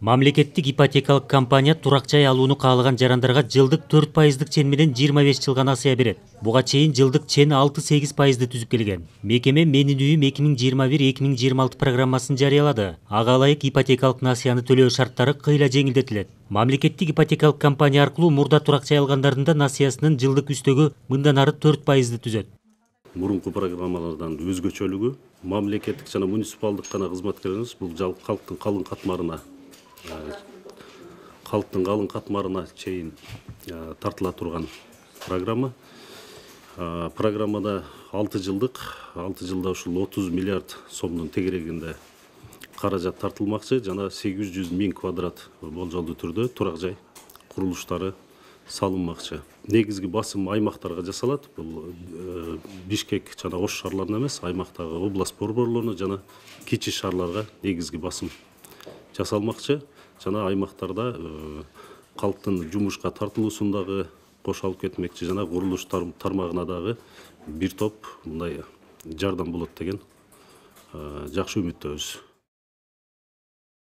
Мамлекеттик ипотекалык компания турак жай алууну каалаган жарандарга жылдык 4% чен менен 25 жылга насыя берет. Буга чейин жылдык чен 6-8% түзүп келген. Мекеме Менин үйүм 2021-2026 программасын жарыялады. Ага ылайык ипотекалык насыяны төлөө шарттары кыйла жеңилдетилет. Мамлекеттик ипотекалык компания аркылуу мурда турак жай алгандардын да насыясынын жылдык үстөгү мындан ары 4% түзөт. Мурунку программалардан өзгөчөлүгү мамлекеттик жана муниципалдык гана кызматкерлерибиз бул калктын калың катмарына чейин тартыла турган программа. Программада 6 жылда ушул 30 миллиард сомдун тегерегинде каражат тартылмакчы жана 800 миң квадрат болжолдуу түрдө турак жай курулуштары салынмакчы. Негизги басым аймактарга жасалат. Бул Бишкек жана Ош шаарларына эмес, аймактагы область борборлоруна жана кичи шаарларга негизги басым жасалмакчы. Жана аймактарда калктын жумушка тартылуусундагы кошо алып кетмекчи жана курулуш тармагына дагы бир топ мындай жардам болот деген жакшы үмүттөбүз.